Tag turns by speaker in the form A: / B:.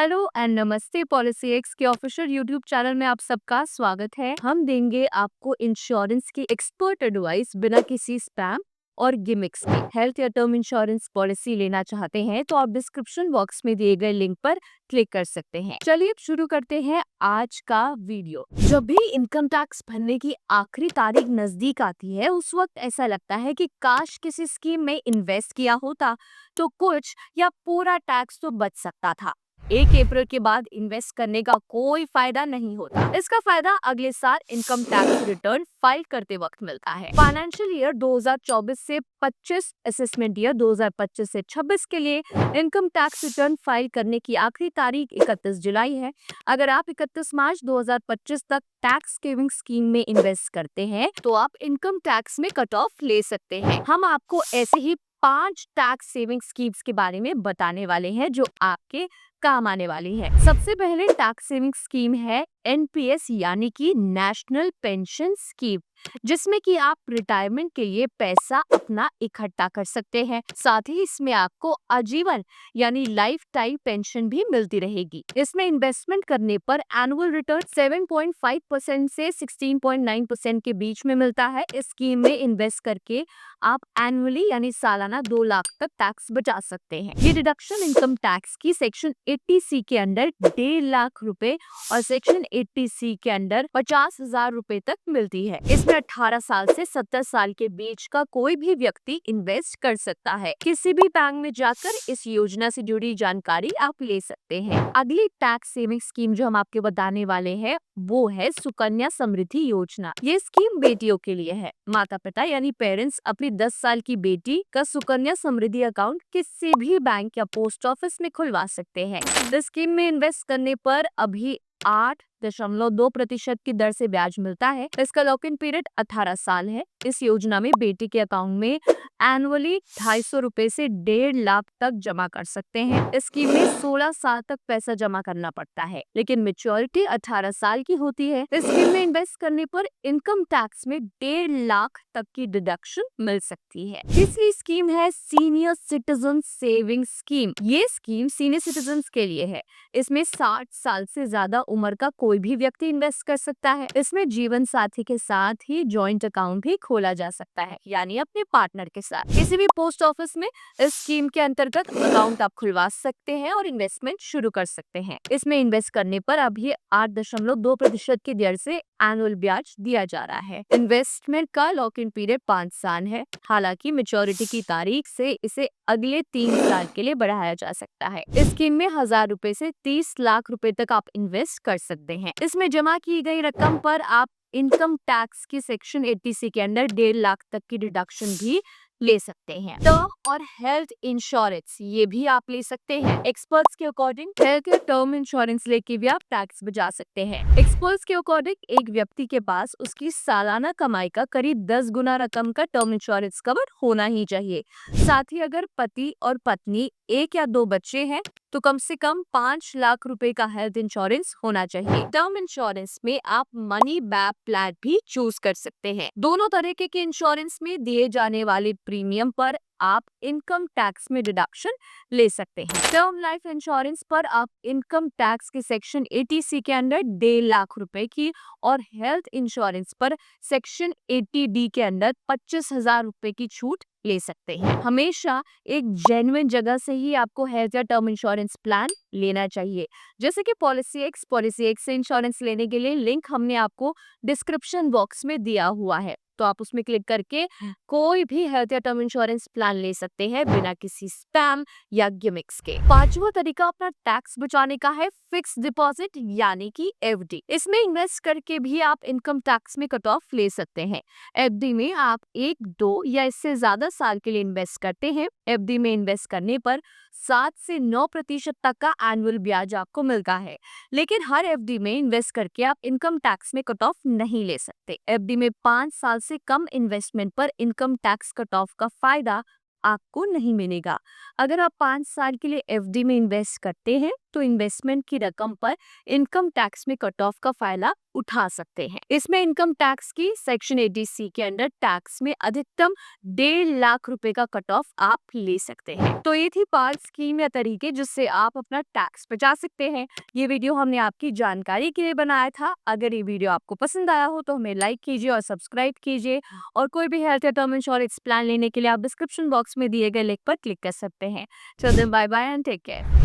A: Hello and नमस्ते। Policy x के official YouTube channel में आप सबका स्वागत है। हम देंगे आपको इंश्योरेंस की एक्सपर्ट एडवाइस बिना किसी स्पैम और गिमिक्स के। हेल्थ या टर्म इंश्योरेंस पॉलिसी लेना चाहते हैं तो आप डिस्क्रिप्शन बॉक्स में दिए गए लिंक पर क्लिक कर सकते हैं। चलिए अब शुरू करते हैं आज का वीडियो। जब भी इनकम टैक्स भरने की आखिरी तारीख नजदीक आती है उस वक्त ऐसा लगता है कि काश किसी स्कीम में इन्वेस्ट किया होता तो कुछ या पूरा टैक्स तो बच सकता था। 1 अप्रैल के बाद इन्वेस्ट करने का कोई फायदा नहीं होता। इसका फायदा अगले साल इनकम टैक्स रिटर्न फाइल करते वक्त मिलता है। फाइनेंशियल ईयर 2024 से 25, असेसमेंट ईयर 2025 से 26 के लिए इनकम टैक्स रिटर्न फाइल करने की आखिरी तारीख 31 जुलाई है। अगर आप 31 मार्च 2025 तक टैक्स सेविंग स्कीम में इन्वेस्ट करते हैं तो आप इनकम टैक्स में कट ऑफ ले सकते हैं। हम आपको ऐसे ही 5 टैक्स सेविंग स्कीम्स के बारे में बताने वाले हैं जो आपके काम आने वाली है। सबसे पहले टैक्स सेविंग स्कीम है एनपीएस यानी कि नेशनल पेंशन स्कीम, जिसमें कि आप रिटायरमेंट के लिए पैसा अपना इकट्ठा कर सकते हैं। साथ ही इसमें आपको आजीवन यानी लाइफ टाइम पेंशन भी मिलती रहेगी। इसमें इन्वेस्टमेंट करने पर एनुअल रिटर्न 7.5% से 16.9% के बीच में मिलता है। इस स्कीम में इन्वेस्ट करके आप एनुअली यानी सालाना 2 लाख तक टैक्स बचा सकते हैं। ये डिडक्शन इनकम टैक्स की सेक्शन 80C के अंदर 1.5 लाख रुपए और सेक्शन 80C के अंदर 50,000 रुपए तक मिलती है। इसमें 18 साल से 70 साल के बीच का कोई भी व्यक्ति इन्वेस्ट कर सकता है। किसी भी बैंक में जाकर इस योजना से जुड़ी जानकारी आप ले सकते हैं। अगली टैक्स सेविंग स्कीम जो हम आपके बताने वाले हैं वो है सुकन्या समृद्धि योजना। ये स्कीम बेटियों के लिए है। माता पिता यानी पेरेंट्स अपनी 10 साल की बेटी का सुकन्या समृद्धि अकाउंट किसी भी बैंक या पोस्ट ऑफिस में खुलवा सकते हैं। इस स्कीम में इन्वेस्ट करने पर अभी 8.2% की दर से ब्याज मिलता है। इसका लॉक इन पीरियड 18 साल है। इस योजना में बेटी के अकाउंट में एनुअली 250 रुपए से 1.5 लाख तक जमा कर सकते हैं। इस स्कीम में 16 साल तक पैसा जमा करना पड़ता है, लेकिन मेच्योरिटी 18 साल की होती है। इस स्कीम में इन्वेस्ट करने पर इनकम टैक्स में 1.5 लाख तक की डिडक्शन मिल सकती है। तीसरी स्कीम है सीनियर सिटीजन सेविंग स्कीम। ये स्कीम सीनियर सिटीजन के लिए है। इसमें 60 साल से ज्यादा उम्र का कोई भी व्यक्ति इन्वेस्ट कर सकता है। इसमें जीवन साथी के साथ ही जॉइंट अकाउंट भी खोला जा सकता है, यानी अपने पार्टनर के साथ। किसी भी पोस्ट ऑफिस में इस स्कीम के अंतर्गत अकाउंट आप खुलवा सकते हैं और इन्वेस्टमेंट शुरू कर सकते हैं। इसमें इन्वेस्ट करने पर अभी 8.2% की दर से एनुअल ब्याज दिया जा रहा है। इन्वेस्टमेंट का लॉक इन पीरियड 5 साल है। हालांकि मेच्योरिटी की तारीख से इसे अगले 3 साल के लिए बढ़ाया जा सकता है। इस स्कीम में 1000 रुपए से 30 लाख रुपए तक आप इन्वेस्ट कर सकते हैं। इसमें जमा की गई रकम पर आप इनकम टैक्स की सेक्शन 80C के अंदर 1.5 लाख तक की डिडक्शन भी ले सकते हैं। टर्म और हेल्थ इंश्योरेंस ये भी आप ले सकते हैं। एक्सपर्ट्स के अकॉर्डिंग हेल्थ या टर्म इंश्योरेंस लेके भी आप टैक्स बचा सकते हैं। एक्सपर्ट्स के अकॉर्डिंग एक व्यक्ति के पास उसकी सालाना कमाई का करीब 10 गुना रकम का टर्म इंश्योरेंस कवर होना ही चाहिए। साथ ही अगर पति और पत्नी 1 या 2 बच्चे हैं तो कम से कम 5 लाख रुपए का हेल्थ इंश्योरेंस होना चाहिए। टर्म इंश्योरेंस में आप मनी बैक प्लान भी चूज कर सकते हैं। दोनों तरीके के इंश्योरेंस में दिए जाने वाले प्रीमियम पर आप इनकम टैक्स में डिडक्शन ले सकते हैं। टर्म लाइफ इंश्योरेंस पर आप इनकम टैक्स के सेक्शन 80C के अंदर 1.5 लाख रुपए की और हेल्थ इंश्योरेंस पर सेक्शन 80D के अंदर 25,000 रुपए की छूट ले सकते हैं। हमेशा एक जेन्युइन जगह से ही आपको हेल्थ या टर्म इंश्योरेंस प्लान लेना चाहिए, जैसे कि पॉलिसी एक्स से इंश्योरेंस लेने के लिए लिंक हमने आपको डिस्क्रिप्शन बॉक्स में दिया हुआ है, तो आप उसमें क्लिक करके कोई भी हेल्थ या टर्म इंश्योरेंस प्लान ले सकते हैं बिना किसी स्पैम या गिमिक्स के। पांचवा तरीका अपना टैक्स बचाने का है फिक्स डिपॉजिट यानी कि एफडी। इसमें इन्वेस्ट करके भी आप इनकम टैक्स में कट ऑफ ले सकते हैं। एफडी में आप 1, 2 या इससे ज्यादा साल के लिए इन्वेस्ट करते हैं। एफडी में इन्वेस्ट करने पर 7 से 9% तक का एनुअल ब्याज आपको मिलता है, लेकिन हर एफडी में इन्वेस्ट करके आप इनकम टैक्स में कट ऑफ नहीं ले सकते। एफडी में 5 साल से कम इन्वेस्टमेंट पर इनकम टैक्स कट ऑफ का फायदा आपको नहीं मिलेगा। अगर आप 5 साल के लिए एफडी में इन्वेस्ट करते हैं तो इन्वेस्टमेंट की रकम पर इनकम टैक्स में कट ऑफ का फायदा उठा सकते हैं। इसमें इनकम टैक्स की सेक्शन 80C के अंडर टैक्स में अधिकतम 1.5 लाख रुपए का कट ऑफ आप ले सकते हैं। तो ये थी 5 स्कीम या तरीके जिससे आप अपना टैक्स बचा सकते हैं। ये वीडियो हमने आपकी जानकारी के लिए बनाया था। अगर ये वीडियो आपको पसंद आया हो तो हमें लाइक कीजिए और सब्सक्राइब कीजिए, और कोई भी हेल्थ या टर्म इंश्योरेंस प्लान लेने के लिए आप डिस्क्रिप्शन बॉक्स में दिए गए लिंक पर क्लिक कर सकते हैं। चलो then, bye bye and take care.